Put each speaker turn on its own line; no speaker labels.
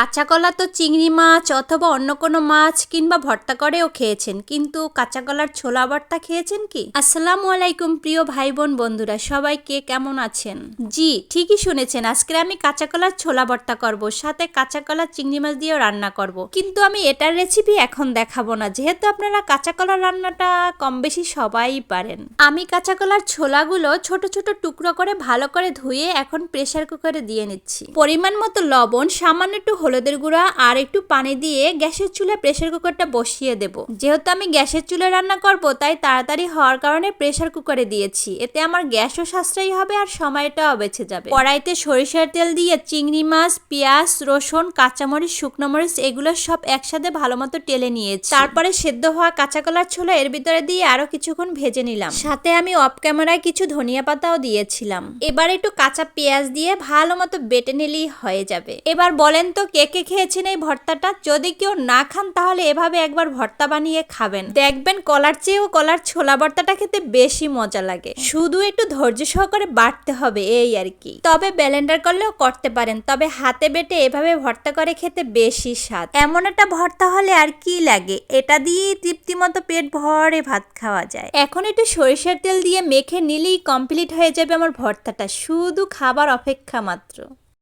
কাঁচা কলা তো চিংড়ি মাছ অথবা অন্য কোনো মাছ কিংবা ভর্তা করেও খেয়েছেন, কিন্তু কাঁচা কলার ছোলা ভর্তা খেয়েছেন কি? আসসালামু আলাইকুম প্রিয় ভাই বোন বন্ধুরা, সবাই কে কেমন আছেন? জি ঠিকই শুনেছেন, আজকে আমি কাঁচা কলার ছোলা ভর্তা করব, সাথে কাঁচা কলা চিংড়ি মাছ দিয়েও রান্না করব। কিন্তু আমি এটার রেসিপি এখন দেখাবো না, যেহেতু আপনারা কাঁচা কলার রান্নাটা কম বেশি সবাই পারেন। আমি কাঁচা কলার ছোলাগুলো ছোট ছোট টুকরো করে ভালো করে ধুয়ে এখন প্রেসার কুকারে দিয়ে নিচ্ছি। পরিমাণ মতো লবণ, সামান্য একটু হলুদের গুঁড়া আর একটু পানি দিয়ে গ্যাসের চুলায় প্রেসার কুকারটা বসিয়ে দেব। যেহেতু আমি গ্যাসের চুলায় রান্না করব, তাই তাড়াতাড়ি হওয়ার কারণে প্রেসার কুকারে দিয়েছি। এতে আমার গ্যাসও সাশ্রয়ী হবে আর সময়টাও বেঁচে যাবে। কড়াইতে সরিষার তেল দিয়ে চিংড়ি মাছ, পেঁয়াজ, রসুন, কাঁচামরিচ, শুকনো মরিচ এগুলো সব একসাথে ভালো মতো টেলে নিয়েছি। তারপরে সেদ্ধ হওয়া কাঁচা কলার ছোলা এর ভিতরে দিয়ে আরো কিছুক্ষণ ভেজে নিলাম। সাথে আমি অফ ক্যামেরায় কিছু ধনিয়া পাতাও দিয়েছিলাম। এবার একটু কাঁচা পেঁয়াজ দিয়ে ভালো মতো বেটে নিলেই হয়ে যাবে। এবার বলেন তো কে কে খেয়েছেন এই ভর্তাটা? যদি কেউ না খান তাহলে এভাবে একবার ভর্তা বানিয়ে খাবেন, দেখবেন কলার চেয়েও কলার ছোলা ভর্তাটা খেতে বেশি মজা লাগে। শুধু একটু ধৈর্য সহকারে বাটতে হবে, এই আর কি। তবে ব্লেন্ডার করলেও করতে পারেন, তবে হাতে বেটে এভাবে ভর্তা করে খেতে বেশি স্বাদ। এমন একটা ভর্তা হলে আর কি লাগে, এটা দিয়েই তৃপ্তি মতো পেট ভরে ভাত খাওয়া যায়। এখন একটু সরিষার তেল দিয়ে মেখে নিলেই কমপ্লিট হয়ে যাবে আমার ভর্তাটা, শুধু খাবার অপেক্ষা মাত্র।